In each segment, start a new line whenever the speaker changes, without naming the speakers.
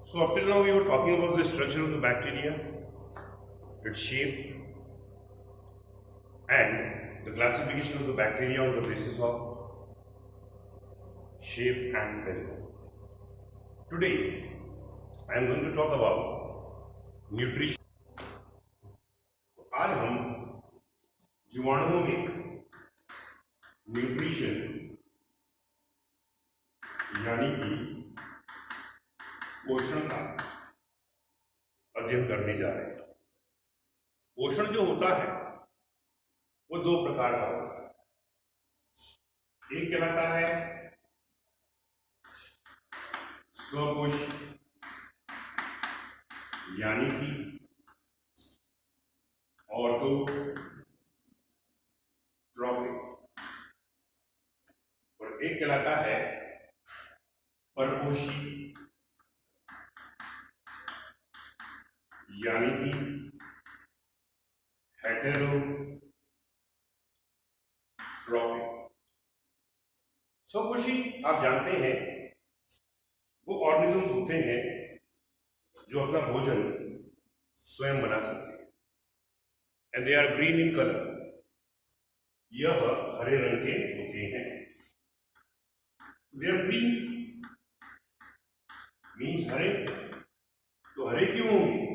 So up till now we were talking about the structure of the bacteria, its shape, and the classification of the bacteria on the basis of shape and pheromone. Today I am going to talk about nutrition. आज हम जीवाणुओं में nutrition यानी कि पोषण का अध्ययन करने जा रहे हैं। पोषण जो होता है वो दो प्रकार का होता है। एक कहलाता है स्वपोषी यानी कि ऑटोट्रॉफिक, और एक कहलाता है परपोषी यानी कि हेटेरोट्रॉफिक। स्वपोषी आप जानते हैं वो ऑर्गेनिजम्स होते हैं जो अपना भोजन स्वयं बना सकते हैं, and they are green in colour. यह हरे रंग के होते हैं। दे आर ग्रीन मीन्स हरे, तो हरे क्यों होंगे?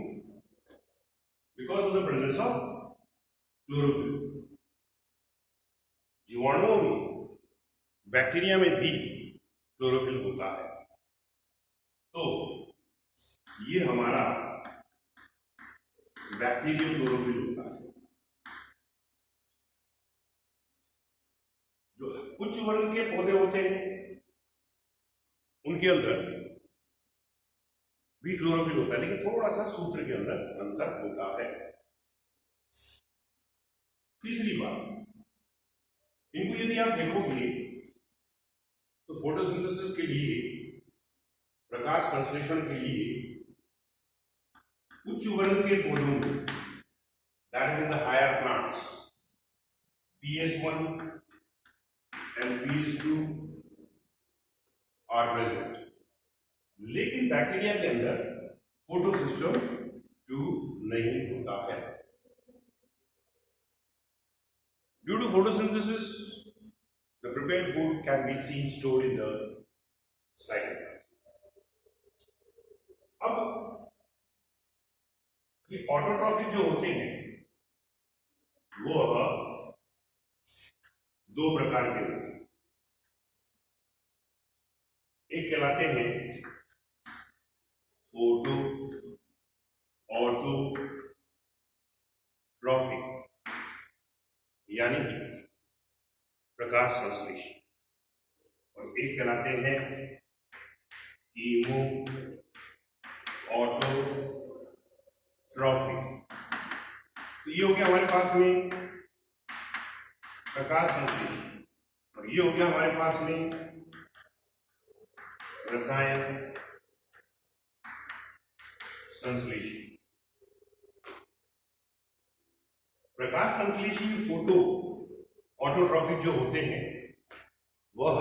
Because of the presence of chlorophyll. जीवाणुओं में, बैक्टीरिया में भी क्लोरोफिल होता है। तो ये हमारा बैक्टीरियल क्लोरोफिल होता है। जो उच्च वर्ग के पौधे होते हैं उनके अंदर भी क्लोरोफिल होता है, लेकिन थोड़ा सा सूत्र के अंदर अंतर होता है। तीसरी बात, इनको यदि आप देखोगे तो फोटोसिंथेसिस के लिए, प्रकाश संश्लेषण के लिए उच्च वर्ग के पौधों में, that is in the higher plants, PS1 and PS2 are present. लेकिन बैक्टीरिया के अंदर फोटो सिस्टम 2 नहीं होता है। Due to photosynthesis the prepared food can be seen stored in the cytoplasm. अब ये ऑटोट्रॉफिक जो होते हैं वो दो प्रकार के होते हैं। एक कहलाते हैं फोटो ऑटोट्रॉफिक यानी कि प्रकाश संश्लेषी, और एक कहलाते हैं कीमो ऑटोट्रॉफिक। तो ये हो गया हमारे पास में प्रकाश संश्लेषी, और ये हो गया हमारे पास में रसायन संश्लेषी। प्रकाश संश्लेषी फोटो ऑटोट्रॉफिक जो होते हैं वह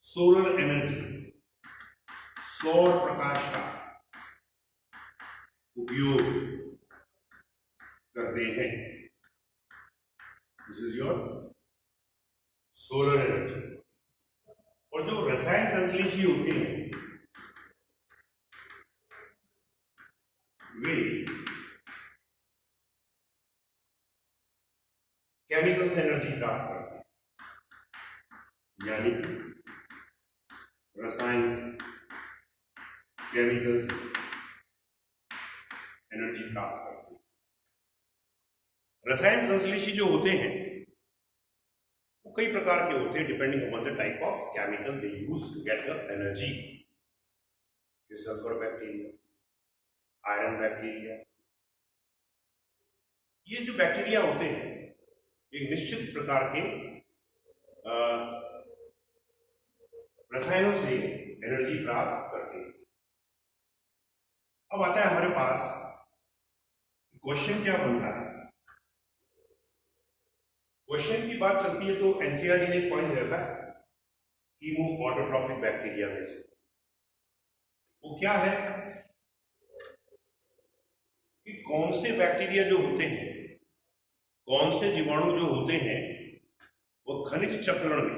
सोलर एनर्जी, सौर प्रकाश का उपयोग करते हैं। This is your solar energy. और जो रसायन संश्लेषी होते हैं वे केमिकल्स एनर्जी प्राप्त करते हैं, यानी रसायन से, केमिकल्स एनर्जी प्राप्त करते हैं। रसायन संश्लेषी जो होते हैं वो कई प्रकार के होते हैं, depending upon the type of chemical they use to get the energy. Sulphur bacteria, iron bacteria. ये जो बैक्टीरिया होते हैं एक निश्चित प्रकार के रसायनों से एनर्जी प्राप्त करते हैं। अब आता है हमारे पास क्वेश्चन क्या बनता है। क्वेश्चन की बात चलती है तो एनसीईआरटी ने एक पॉइंट रखा है कीमो ऑटोट्रॉफिक बैक्टीरिया में से। वो क्या है कि कौन से बैक्टीरिया जो होते हैं, कौन से जीवाणु जो होते हैं, वो खनिज चक्रण में,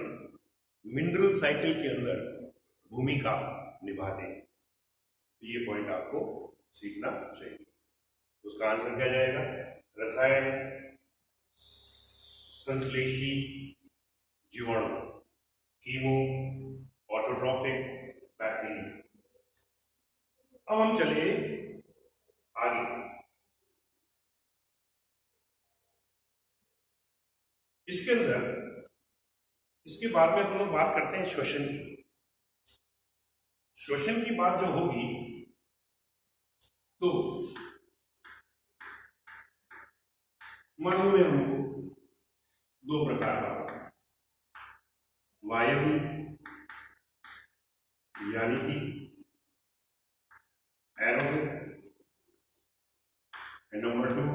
मिनरल साइकिल के अंदर भूमिका निभाते हैं। तो ये पॉइंट आपको सीखना चाहिए। उसका आंसर क्या जाएगा? रसायन संश्लेषी जीवाणु, कीमो ऑटोट्रॉफिक बैक्टीरिया। अब हम चले आगे। इसके अंदर, इसके बाद में हम लोग बात करते हैं श्वसन की। श्वसन की बात जो होगी तो मालूम है हमको दो प्रकार का, वायवी यानी कि एरोबिक, नंबर 2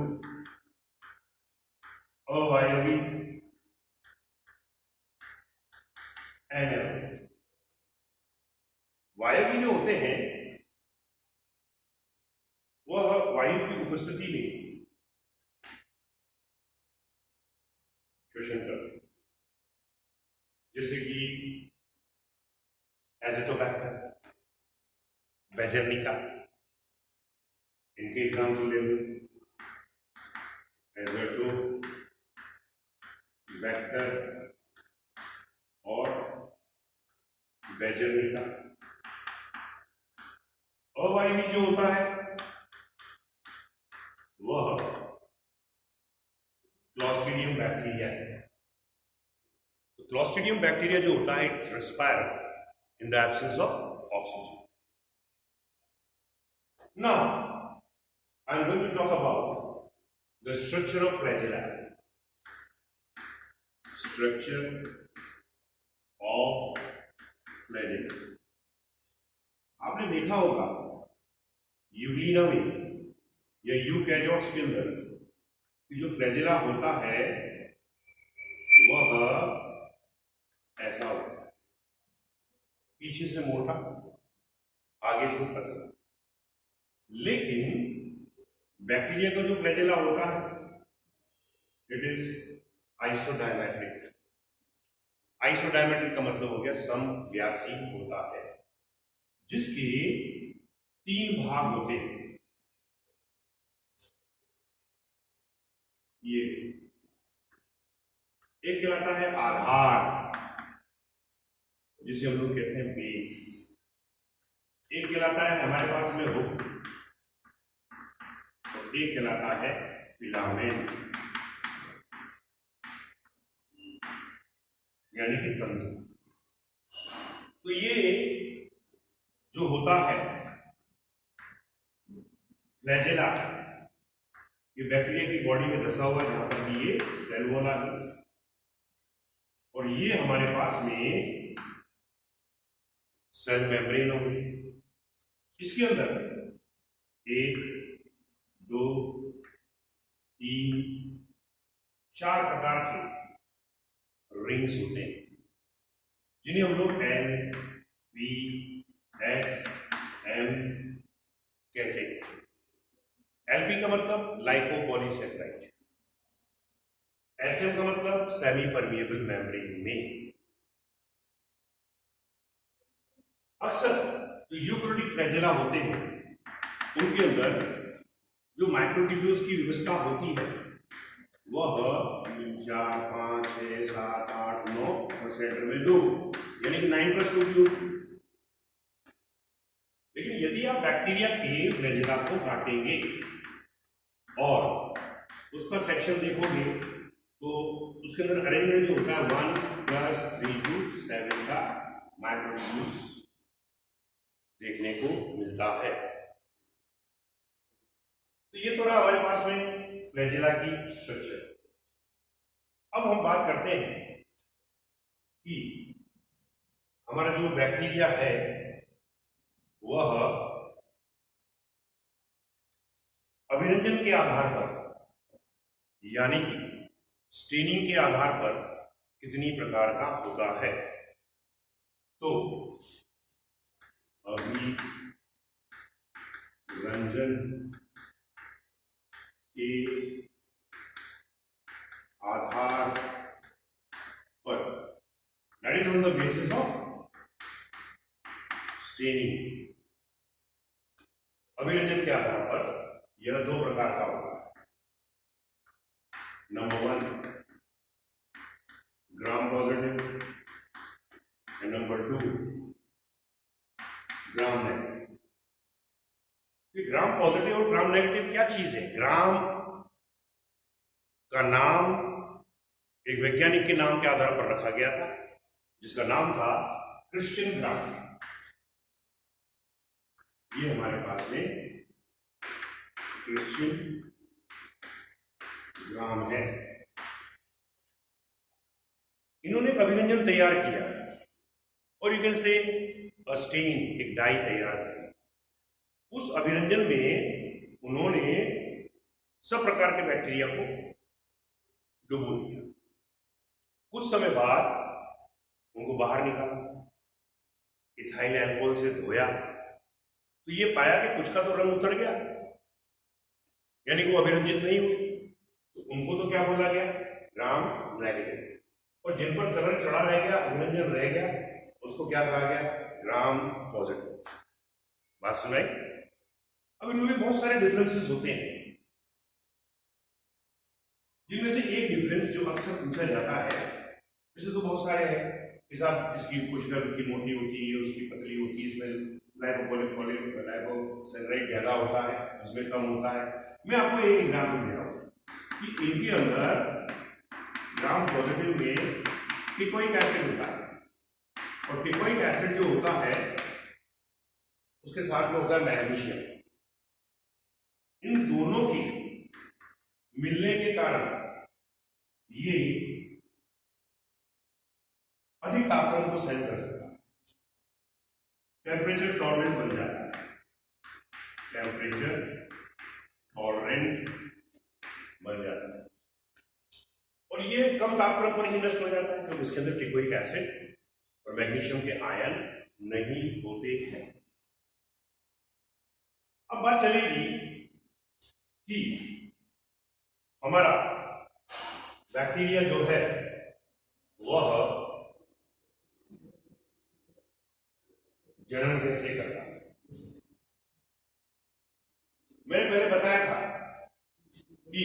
अवायवी एनारोबिक। वायवी जो होते हैं वह वायु की उपस्थिति में श्वसन करते हैं, जैसे कि एजिटोबैक्टर, बेजर्निका, इनके एग्जाम्पल ले लो, एजिटोबैक्टर और बेजर्निका। अवायवी जो होता है वह क्लॉस्ट्रिडियम बैक्टीरिया है। तो क्लॉस्ट्रिडियम बैक्टीरिया जो होता है, it respire in the absence of oxygen. Now I am going to talk about the structure of flagella. Structure of flagella, आपने देखा होगा यूग्लिना में या यूकैरियोट्स के अंदर जो फ्लैजेला होता है वह ऐसा होता है, पीछे से मोटा, आगे से पतला। लेकिन बैक्टीरिया का जो फ्लैजेला होता है इट इज आइसोडायमेट्रिक। आइसोडायमेट्रिक का मतलब हो गया समव्यासी होता है, जिसके 3 भाग होते हैं। ये एक कहलाता है आधार, जिसे हम लोग कहते हैं बेस। एक कहलाता है हमारे पास में हुक, और एक कहलाता है फिलामेंट यानी कि तंतु। तो ये जो होता है फ्लैजेला, ये बैक्टीरिया की बॉडी में धसा हुआ, जहां पर भी ये सेल वॉल आ गई, और ये हमारे पास में सेल मेम्ब्रेन हो गई। इसके अंदर 1, 2, 3, 4 प्रकार के रिंग्स होते हैं, जिन्हें हम लोग L, P, S, M कहते हैं। LP का मतलब लाइपोपॉलीसैकेराइड, SM का मतलब सेमी परमिएबल मेम्ब्रेन में। अक्सर जो यूकैरियोटिक फ्लैजेला होते हैं उनके अंदर जो माइक्रोट्यूब्यूल्स की व्यवस्था होती है वह 3, 4, 5, 6, 7, 8, 9 और सेंटर में 2 यानी कि 9+2 ट्यूब। लेकिन यदि आप बैक्टीरिया के फ्लैजेला को काटेंगे और उसका सेक्शन देखोगे तो उसके अंदर अरेंजमेंट जो होता है 1+3 to 7 का माइक्रोट्यूब्यूल्स देखने को मिलता है। तो ये थोड़ा हमारे पास में फ्लैजेला की स्ट्रक्चर। अब हम बात करते हैं कि हमारा जो बैक्टीरिया है वह अभिरंजन के आधार पर यानी कि स्टेनिंग के आधार पर कितनी प्रकार का होता है। तो भोजन के आधार पर, that is on the basis of staining. Abhiranjan के आधार पर यह दो प्रकार का होता है। Number 1 gram positive and number 2 gram negative. Gram positive और ग्राम नेगेटिव क्या चीज है? ग्राम का नाम एक वैज्ञानिक के नाम के आधार पर रखा गया था, जिसका नाम था क्रिश्चियन ग्राम। ये हमारे पास में क्रिश्चियन ग्राम है। इन्होंने एक अभिरंजन तैयार किया और you can say a stand, एक डाई तैयार की। उस अभिरंजन में उन्होंने सब प्रकार के बैक्टीरिया को डुबो दिया। कुछ समय बाद उनको बाहर निकाला, इथाइल अल्कोहल से धोया, तो ये पाया कि कुछ का तो रंग उतर गया, यानी वो अभिरंजित नहीं हुए। तो उनको तो क्या बोला गया? Gram negative. और जिन पर कलर चढ़ा रह गया, अभिरंजन रह गया, उसको क्या कहा गया? Gram positive. बात सुनाई? अब इनमें बहुत सारे डिफरेंसेस होते हैं, जिनमें से एक डिफरेंस जो अक्सर पूछा जाता है, वैसे तो बहुत सारे हैं कि साहब इसकी कोशिका की मोटी होती है, उसकी पतली होती है, इसमें लाइपोसैकेराइड ज्यादा होता है, इसमें कम होता है। मैं आपको एक एग्जाम्पल दे रहा हूँ कि इनके अंदर ग्राम पॉजिटिव में टिकोइक एसिड होता है, और टिकोइक एसिड जो होता है उसके साथ में होता है मैग्नीशियम। इन दोनों के मिलने के कारण ये अधिक तापमान को सहन कर सकता है, टेम्परेचर टॉलरेंट बन जाता है, टेम्परेचर टॉलरेंट बन जाता है। और ये कम तापमान पर ही नष्ट हो जाता है, क्योंकि इसके अंदर टिकोइक एसिड और मैग्नीशियम के आयन नहीं होते हैं। अब बात चलेगी कि हमारा बैक्टीरिया जो है वह जनन कैसे करता है। मैंने पहले बताया था कि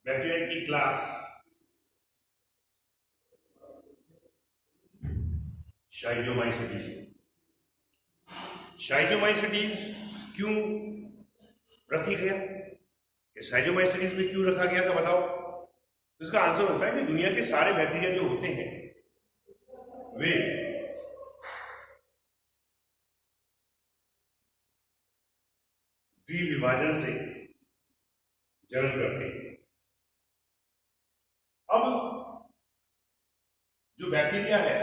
बैक्टीरिया की क्लास शाइजोमाइसेटीज। शाइजोमाइसेटीज क्यों रखी गया? शाइजोमाइसेटीज में क्यों रखा गया था बताओ? इसका आंसर होता है कि दुनिया के सारे बैक्टीरिया जो होते हैं वे द्विविभाजन से जनन करते हैं। अब जो बैक्टीरिया है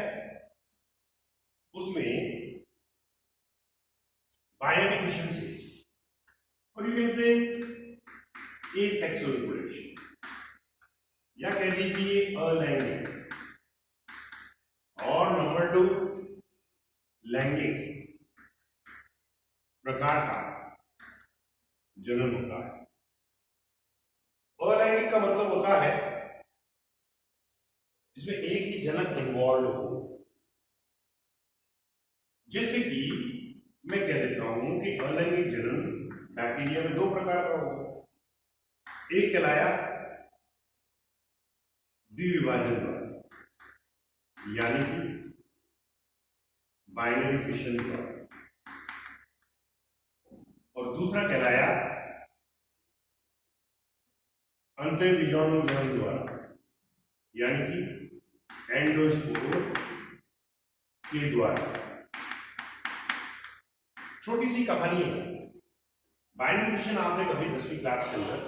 उसमें बाइनरी फिशन से, और you can say asexual reproduction, या कह दीजिए अलैंगिक, और नंबर 2 लैंगिक प्रकार का जनन होता है। अलैंगिक का मतलब होता है जिसमें एक ही जनक इन्वॉल्व हो। जैसे कि मैं कह देता हूं कि अलैंगिक जनन बैक्टीरिया में 2 प्रकार का होगा। एक कहलाया द्विविभाजन द्वारा, यानी कि बाइनरी फिशन द्वारा, और दूसरा कहलाया अंतःबीजाणु जनन द्वारा, यानी कि एंडोस्पोर के द्वारा। छोटी सी कहानी है। बाइनरी फिशन आपने कभी 10वीं क्लास के अंदर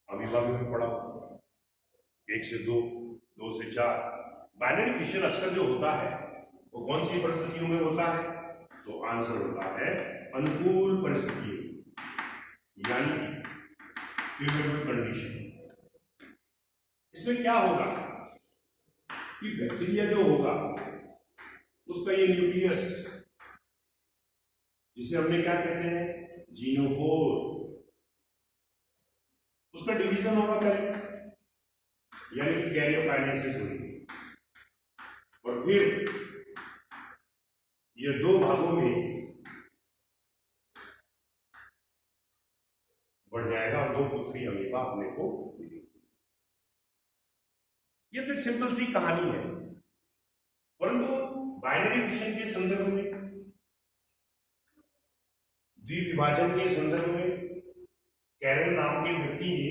अभिभावक में पढ़ा, 1 से 2, 2 से 4। बाइनरी फिशन अक्सर जो होता है वो कौन सी परिस्थितियों में होता है? तो आंसर होता है अनुकूल परिस्थितियों, यानी कि फेवरेबल कंडीशन। इसमें क्या होगा कि बैक्टीरिया जो होगा उसका ये न्यूक्लियस, जिसे हमने क्या कहते हैं, जीनोफोर। उसका डिवीजन होगा पहले, यानी कि कैरियोकाइनेसिस होगी, और फिर ये दो भागों में बढ़ जाएगा और दो पुत्री अमीबा अपने को मिलेगी। ये तो एक सिंपल सी कहानी है, परंतु बाइनरी फिशन के संदर्भ में, द्विविभाजन के संदर्भ में कैरन नाम के व्यक्ति ने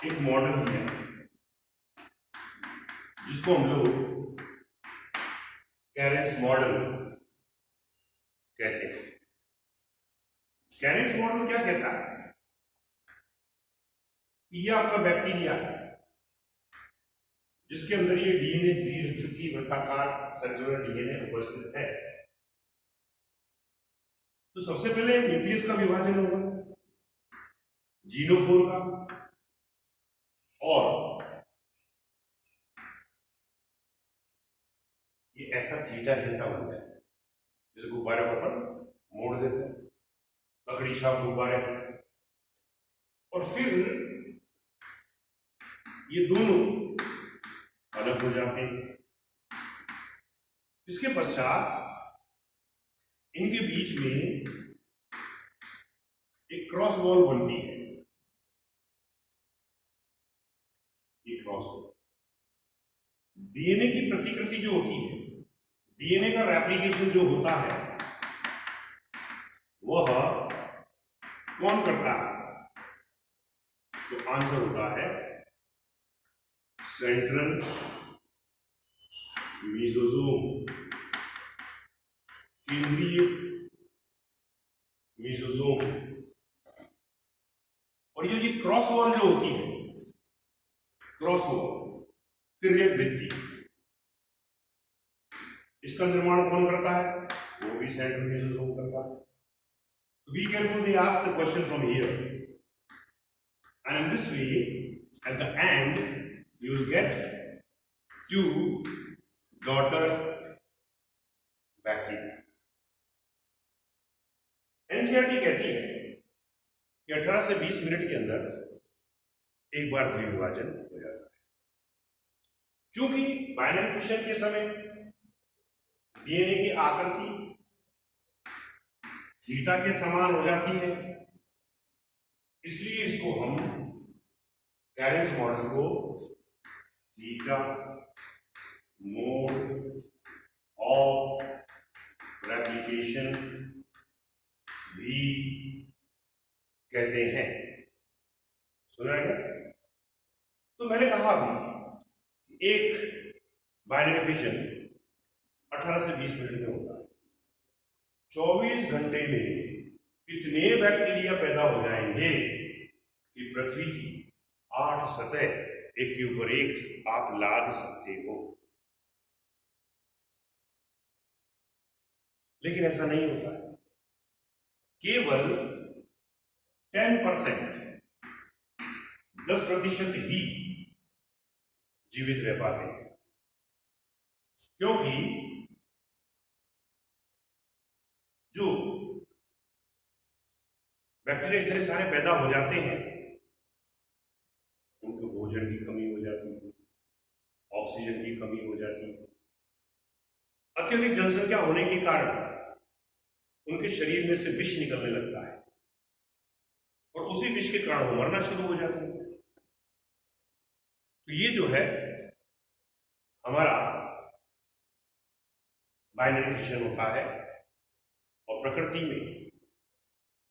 एक मॉडल दिया, जिसको हम लोग कैरेंस मॉडल कहते हैं। कैरेंस मॉडल क्या कहता है? ये आपका बैक्टीरिया है, जिसके अंदर ये डीएनए दीर्घ चुकी वृत्ताकार सर्कुलर डीएनए उपस्थित है। तो सबसे पहले न्यूक्लियस का विभाजन होगा, जीनोफोर का, और ये ऐसा थीटा जैसा बनता है, जैसे गुब्बारे को अपन मोड़ देते हैं, लकड़ी छाप गुब्बारे, और फिर ये दोनों अलग हो जाते हैं। इसके पश्चात इनके बीच में एक क्रॉस वॉल बनती है, ये क्रॉस वॉल डीएनए की प्रतिकृति जो होती है, डीएनए का रेप्लिकेशन जो होता है, वह कौन करता है? तो आंसर होता है सेंट्रल मेसोसोम, केंद्रीय मेसोसोम। और ये क्रॉस वॉल जो होती है, क्रॉस वॉल तिर्यक भित्ति, इसका निर्माण कौन करता है? वो भी सेंट्रल मेसोसोम करता है। Be careful, they ask the question from here, and in this way, at the end, you will get two daughter bacteria. NCERT कहती है कि 18 से 20 मिनट के अंदर एक बार द्विविभाजन हो जाता है। क्योंकि बाइनरी फिशन के समय डीएनए की आकृति थीटा के समान हो जाती है, इसलिए इसको हम कैरेंस मॉडल को थीटा मोड ऑफ रेप्लिकेशन भी कहते हैं। सुना है? तो मैंने कहा अभी एक बाइनरी फिशन 18 से 20 मिनट में होता है। 24 घंटे में इतने बैक्टीरिया पैदा हो जाएंगे कि पृथ्वी की 8 सतह एक के ऊपर एक आप लाद सकते हो। लेकिन ऐसा नहीं होता है, केवल 10% ही जीवित रह पाते हैं, क्योंकि जो बैक्टीरिया इतने सारे पैदा हो जाते हैं, उनको भोजन की कमी हो जाती है, ऑक्सीजन की कमी हो जाती है। अत्यधिक जनसंख्या होने के कारण उनके शरीर में से विष निकलने लगता है, और उसी विष के कारण वो मरना शुरू हो जाते हैं। तो ये जो है हमारा बाइनरी फिशन होता है, और प्रकृति में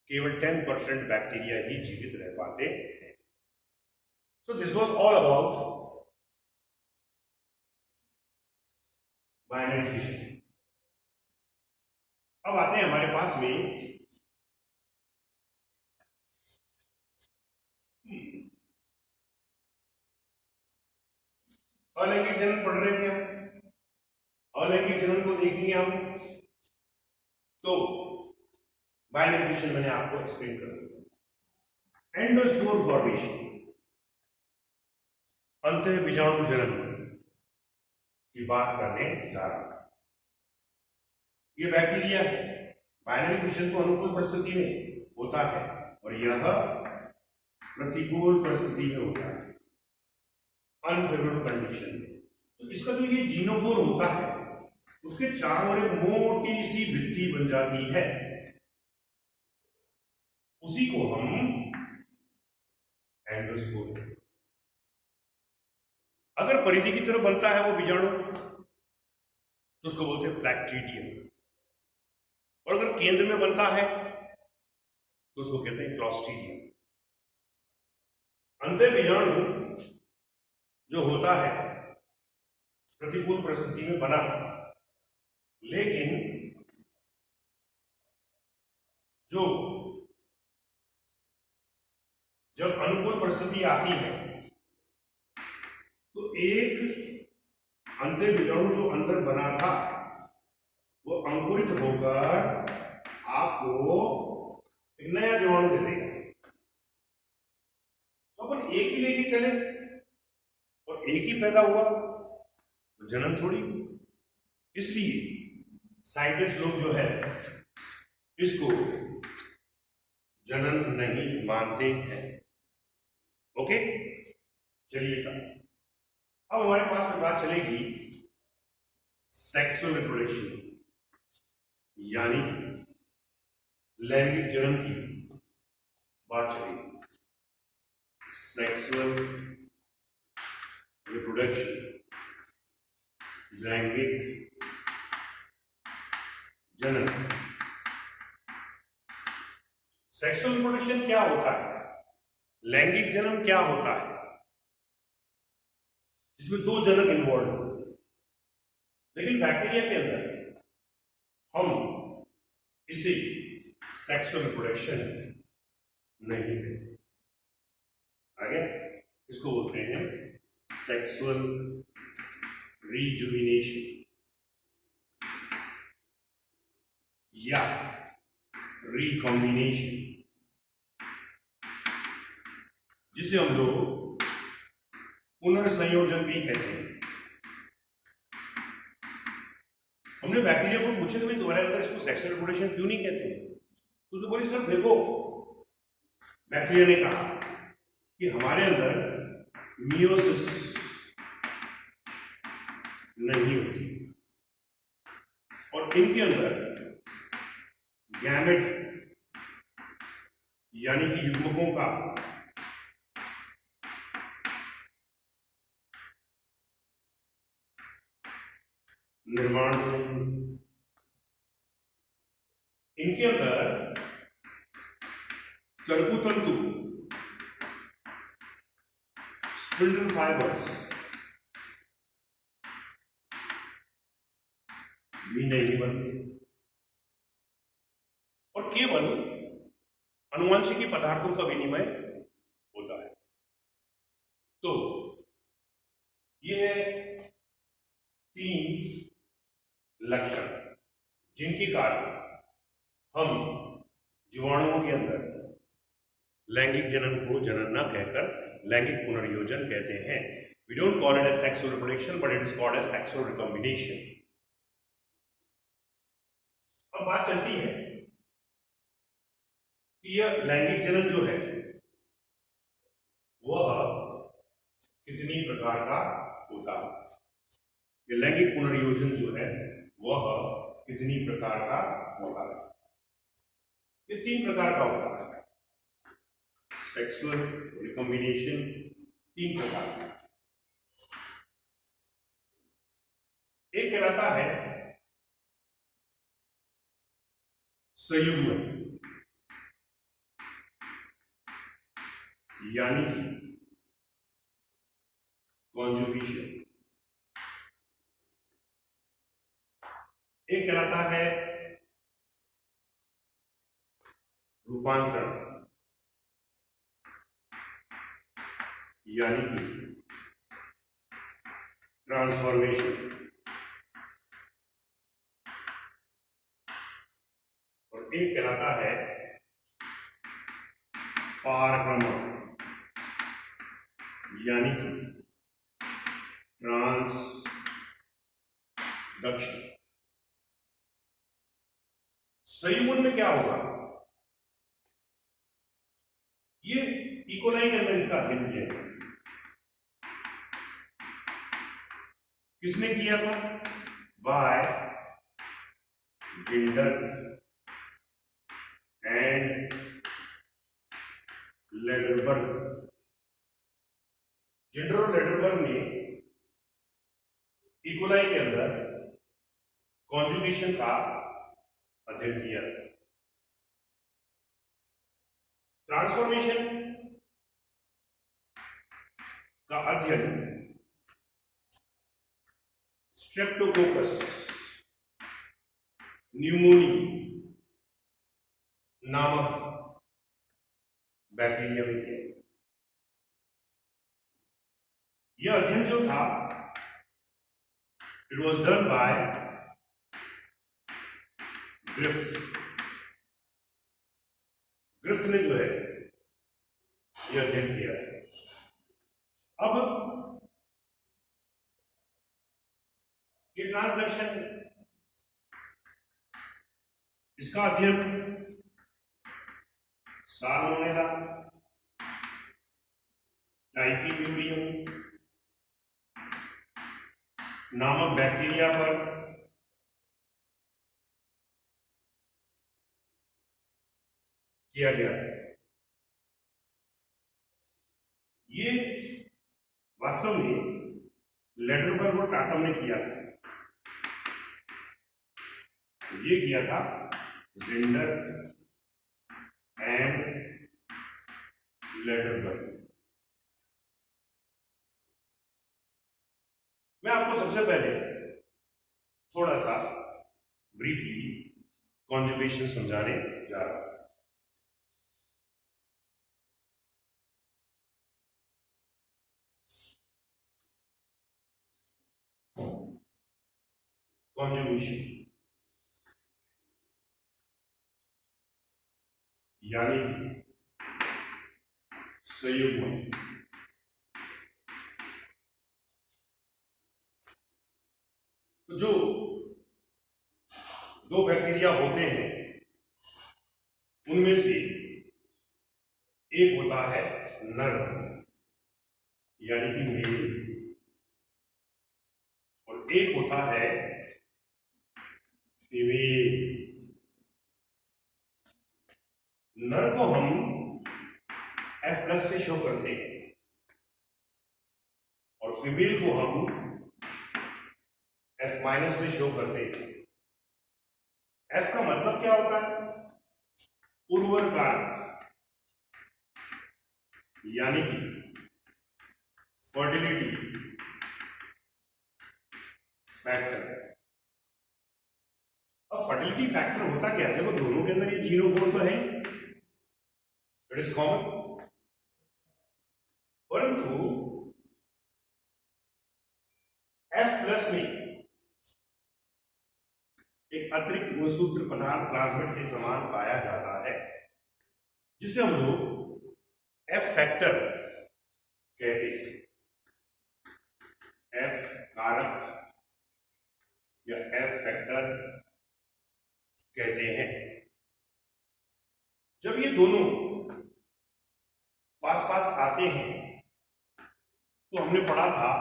केवल 10% बैक्टीरिया ही जीवित रह पाते हैं। So this was all about binary fission. अब आते हैं हमारे पास में अलैंगिक जनन पढ़ रहे थे हम। अलैंगिक जनन को देखेंगे हम, तो बाइनरी फिशन मैंने आपको एक्सप्लेन कर दिया। एंडोस्पोर फॉर्मेशन, अंतः बीजाणु जनन की बात करने जा रहा हूं। ये बैक्टीरिया है बाइनरी फिशन तो अनुकूल परिस्थिति में होता है और यह प्रतिकूल परिस्थिति में होता है, अनफेवरेबल कंडीशन में। तो इसका जो ये जीनोफोर होता है उसके चारों ओर एक मोटी सी भित्ति बन जाती है, उसी को हम एंडोस्पोर कहते हैं। अगर परिधि की तरफ बनता है वो बीजाणु तो उसको बोलते हैं ब्लैक्टीडियम, और अगर केंद्र में बनता है तो उसको कहते हैं क्लॉस्ट्रीडियम। अंतः बीजाणु जो होता है प्रतिकूल परिस्थिति में बना, लेकिन जो जब अनुकूल परिस्थिति आती है तो एक अंतः बीजाणु जो अंदर बना था वो अंकुरित होकर आपको एक नया जीवाणु दे देगा। तो अपन एक ही लेके चले और एक ही पैदा हुआ तो जनन थोड़ी। इसलिए साइंटिस्ट लोग जो है इसको जनन नहीं मानते हैं। ओके, चलिए सर, अब हमारे पास में बात चलेगी सेक्सुअल रिप्रोडक्शन यानी लैंगिक जनन की बात चलेगी। सेक्सुअल रिप्रोडक्शन, लैंगिक जनन। सेक्सुअल रिप्रोडक्शन क्या होता है, लैंगिक जनन क्या होता है? इसमें दो जनक इन्वॉल्व होते हैं, लेकिन बैक्टीरिया के अंदर हम इसे सेक्सुअल रिप्रोडक्शन नहीं कहते। आगे इसको बोलते हैं सेक्सुअल रिजुविनेशन या रिकॉम्बिनेशन, जिसे हम लोग पुनर्संयोजन भी कहते हैं। हमने बैक्टीरिया को पूछा कि भाई तुम्हारे अंदर इसको सेक्सुअल रिप्रोडक्शन क्यों नहीं कहते हैं, तो उसने बोली सर देखो, बैक्टीरिया ने कहा कि हमारे अंदर मियोसिस नहीं होती और इनके अंदर गैमेट यानी कि युग्मकों का निर्माण नहीं। इनके अंदर कर्कुतंतु, स्पिंडल फाइबर्स भी नहीं बनते और केवल अनुवांशिकी पदार्थों का विनिमय होता है। तो ये तीन लक्षण जिनके कारण हम जीवाणुओं के अंदर लैंगिक जनन को जनन न कहकर लैंगिक पुनर्योजन कहते हैं। We don't call it as sexual reproduction but it is called as sexual recombination. अब बात चलती है कि यह लैंगिक जनन जो है वह कितनी प्रकार का होता है, ये लैंगिक पुनर्योजन जो है वह कितनी प्रकार का होता है? ये तीन प्रकार का होता है। सेक्सुअल रिकॉम्बिनेशन तीन प्रकार का। एक कहलाता है संयुग्मन यानी कि कॉन्जुगेशन। एक कहलाता है रूपांतरण यानी कि ट्रांसफॉर्मेशन, और एक कहलाता है पारक्रमण यानी कि ट्रांसडक्शन। संयुग्मन में क्या होगा, ये इकोलाई के अंदर इसका अध्ययन किया गया। किसने किया था? By Gilder and Lederberg. Zinder और लेडरबर्ग ने इकोलाई के अंदर कॉन्जुगेशन का अध्ययन किया। ट्रांसफॉर्मेशन का अध्ययन स्ट्रेप्टोकोकस न्यूमोनी नामक बैक्टीरिया में किया। यह अध्ययन जो था, it was done by Griffith. Griffith ने जो है यह अध्ययन किया है। अब ये ट्रांसडक्शन, इसका अध्ययन साल्मोनेला टाइफीम्यूरियम नामक बैक्टीरिया पर किया गया है। ये वास्तव में लेडरबर्ग और टाटम ने किया था। ये किया था जिंडर एंड लेडरबर्ग। मैं आपको सबसे पहले थोड़ा सा ब्रीफली कॉन्जुगेशन समझाने जा रहा हूं। कॉन्जुगेशन यानी कि संयुग्मन। तो जो दो बैक्टीरिया होते हैं उनमें से एक होता है नर यानी कि मेल, और एक होता है फीमेल। नर को हम F+ से शो करते हैं और फीमेल को हम F- से शो करते हैं। F का मतलब क्या होता है? उर्वर कारक यानी कि फर्टिलिटी फैक्टर। अब फर्टिलिटी फैक्टर होता क्या है? देखो, दोनों के अंदर ये जीनोफोर तो है, इट इज कॉमन, परंतु F+ में एक अतिरिक्त गुणसूत्र पदार्थ प्लाज्मिड के समान पाया जाता है, जिसे हम लोग F फैक्टर कहते हैं। F कारक या F फैक्टर कहते हैं। जब ये दोनों पास पास आते हैं तो हमने पढ़ा था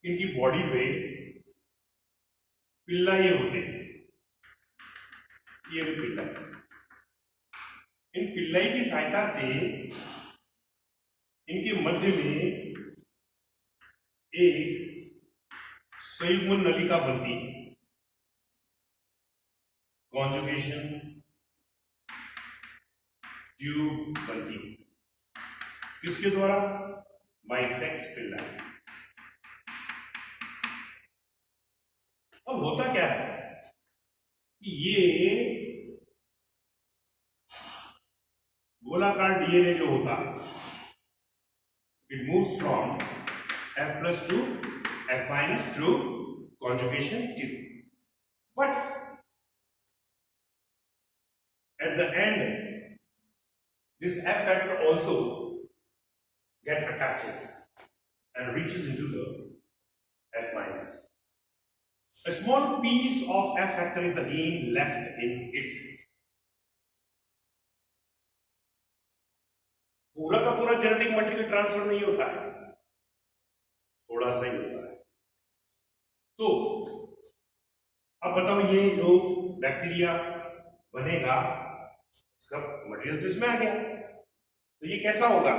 इनकी बॉडी पे पिल्लाई होते हैं। ये भी पिल्लाई, इन पिल्लाई की सहायता से इनके मध्य में एक संयुग्मन नलिका बनती है। कॉन्जुगेशन ट्यूब बनती है। किसके द्वारा? बाइसेक्स पिल्लाई। अब होता क्या है कि ये गोलाकार डीएनए जो होता है, it moves from F+ to F- through conjugation tube, but at the end this F factor also get attaches and reaches into the F-, A small piece of F factor is again left in it. पूरा का पूरा genetic material transfer नहीं होता है, थोड़ा सा ही होता है। तो अब बताओ, ये जो बैक्टीरिया बनेगा इसका मटेरियल तो इसमें आ गया, तो ये कैसा होगा?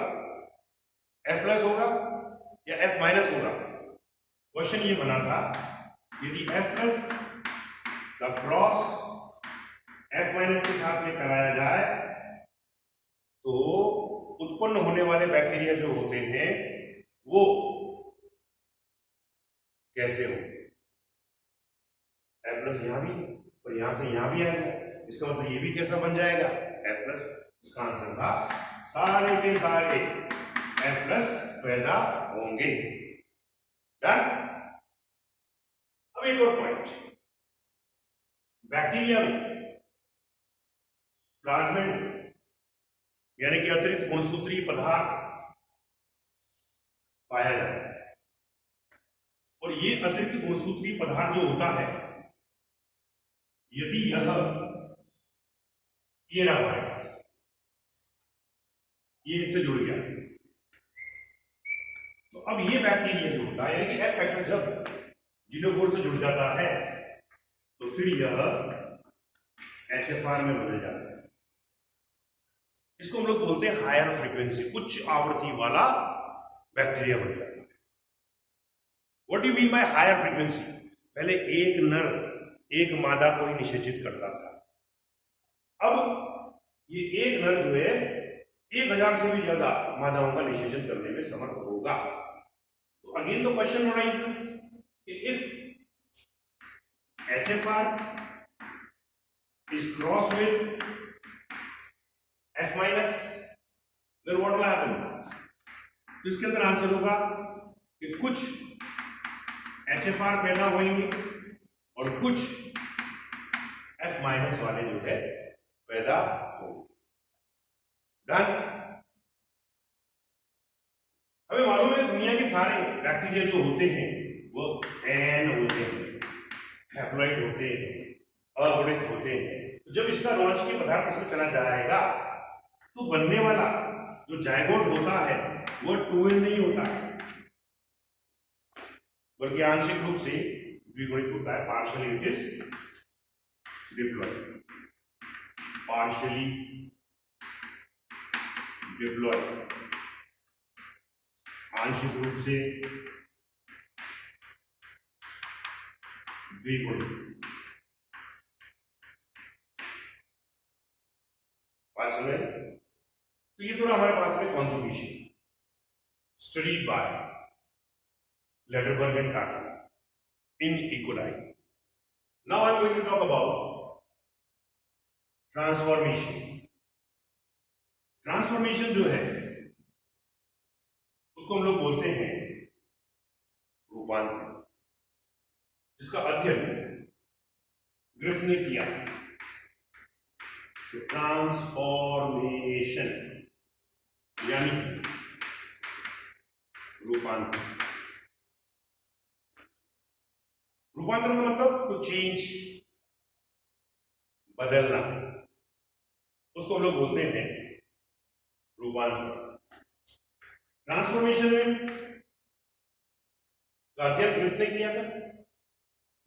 F प्लस होगा या F माइनस होगा? क्वेश्चन ये बना था, यदि F प्लस का क्रॉस F माइनस के साथ में कराया जाए तो उत्पन्न होने वाले बैक्टीरिया जो होते हैं वो कैसे होंगे? F प्लस यहां भी और यहां से यहां भी आएगा, इसका मतलब ये भी कैसा बन जाएगा? F plus. इसका आंसर था सारे के सारे F प्लस पैदा होंगे। डन। अब एक और पॉइंट, बैक्टीरिया में प्लाज्मिड यानी कि अतिरिक्त गुणसूत्रीय पदार्थ पाया जाता है, और ये अतिरिक्त गुणसूत्रीय पदार्थ जो होता है, यदि ये रहा हमारे पास, ये इससे जुड़ गया, तो अब ये बैक्टीरिया जो होता है यानी कि F फैक्टर जब जीनोफोर से जुड़ जाता है तो फिर यह HFR में बदल जाता है। इसको हम लोग बोलते हैं हायर फ्रीक्वेंसी, उच्च आवृत्ति वाला बैक्टीरिया बन जाता है। What do you mean by higher frequency? पहले एक नर एक मादा को ही निषेचित करता था, अब ये एक नर जो है 1000 से भी ज्यादा मादाओं का निषेचन करने में समर्थ होगा। तो अगेन द क्वेश्चन arises कि if HFR is crossed with F minus, then what will happen? तो इसके अंदर आंसर होगा कि कुछ HFR पैदा होंगे और कुछ F माइनस वाले जो है पैदा होंगे। डन। हमें मालूम है दुनिया के सारे बैक्टीरिया जो होते हैं वो एन होते हैं, हैप्लॉइड होते हैं, अगुणित होते हैं। तो जब इसका अनुवांशिक पदार्थ इसमें चला जाएगा तो बनने वाला जो जायगोट होता है वो 2n नहीं होता है, बल्कि आंशिक रूप से द्विगुणित होता है। Partially it is diploid, partially diploid, आंशिक रूप से द्विगुणित। बात समझ? तो ये थोड़ा हमारे पास में conjugation studied by Lederberg and Tatum in E coli. Now I am going to talk about transformation. Transformation जो है उसको हम लोग बोलते हैं रूपांतरण, जिसका अध्ययन ग्रिफ्थ ने किया। तो ट्रांसफॉर्मेशन यानी रूपांतरण। रूपांतरण का मतलब टू चेंज, बदलना, उसको हम लोग बोलते हैं रूपांतरण। ट्रांसफॉर्मेशन में अध्ययन ग्रिफ्थ ने किया था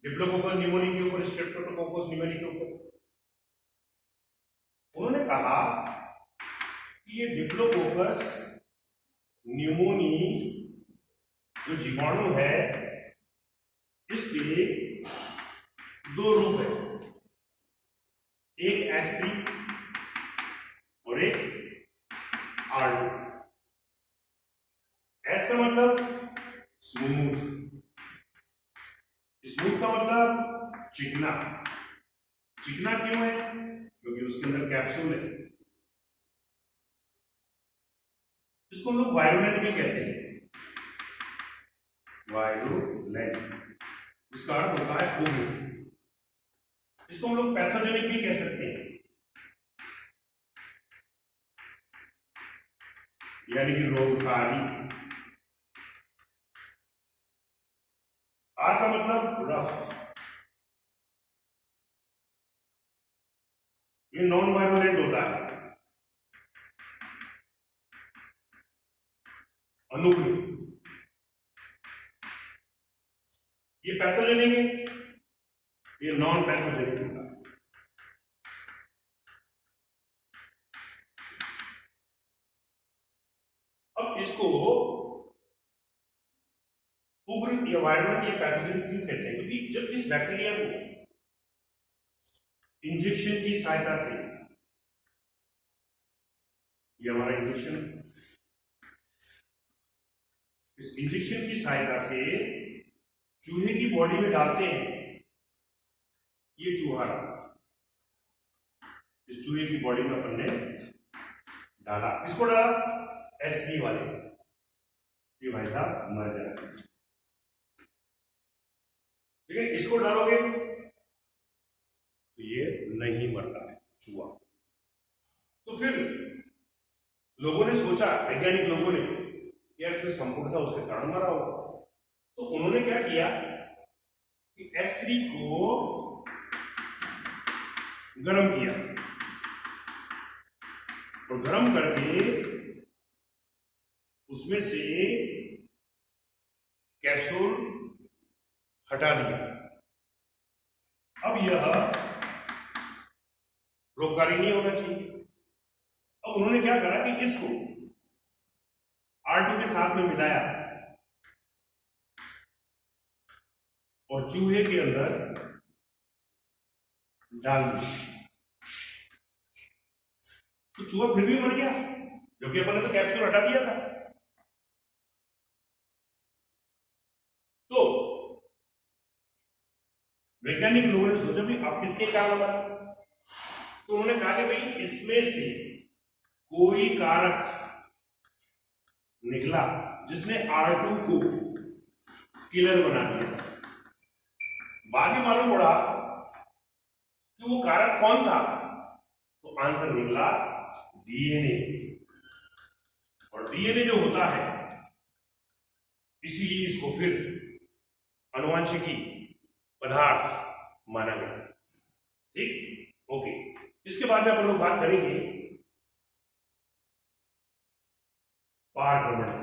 डिप्लोकोकस न्यूमोनी के ऊपर, स्ट्रेप्टोकोकस न्यूमोनी के ऊपर। उन्होंने कहा कि ये डिप्लोकोकस न्यूमोनी जो जीवाणु है इसके दो रूप है, एक S3 और एक R2। S का मतलब स्मूथ, स्मूथ का मतलब चिकना। चिकना क्यों है? क्योंकि उसके अंदर कैप्सूल है। इसको हम लोग वायरुलेंट भी कहते हैं, वायरुलेंट। इसका अर्थ होता है उग्र। इसको हम लोग पैथोजेनिक भी कह सकते हैं, यानी कि रोगकारी। आर का मतलब रफ, ये नॉन वायरुलेंट होता है, अनुग्रह। ये पैथोजेनिक है, ये नॉन पैथोजेनिक होता है। अब इसको उग्र या वायरलेंट या पैथोजेनिक क्यों कहते हैं? क्योंकि जब इस बैक्टीरिया को इंजेक्शन की सहायता से, ये हमारा इंजेक्शन, इस इंजेक्शन की सहायता से चूहे की बॉडी में डालते हैं, ये चूहा रहा, इस चूहे की बॉडी में अपन ने डाला, किसको डाला? S3 वाले, ये भाई साहब मर जाएगा। ठीक है, इसको डालोगे तो ये नहीं मरता है चूहा। तो फिर लोगों ने सोचा, वैज्ञानिक लोगों ने, यार इसमें संपूर्णता उसके कारण मरा होगा। तो उन्होंने क्या किया कि S3 को गर्म किया और गर्म करके उसमें से कैप्सूल हटा दिया। अब यह रोगकारी नहीं होना चाहिए। अब उन्होंने क्या करा कि इसको R2 के साथ में मिलाया और चूहे के अंदर डाल दिया, तो चूहा फिर भी मर गया, जबकि अपन ने तो कैप्सूल हटा दिया था। तो वैज्ञानिक लोगों ने सोचा भी अब किसके कारण मरा, तो उन्होंने कहा कि भाई इसमें से कोई कारक निकला जिसने R2 को किलर बना दिया। बाद में मालूम पड़ा कि वो कारक कौन था, तो आंसर निकला DNA। और DNA जो होता है, इसीलिए इसको फिर आनुवंशिकी पदार्थ माना गया। ठीक, ओके। इसके बाद में अपन लोग बात करेंगे पारभ्रमण की।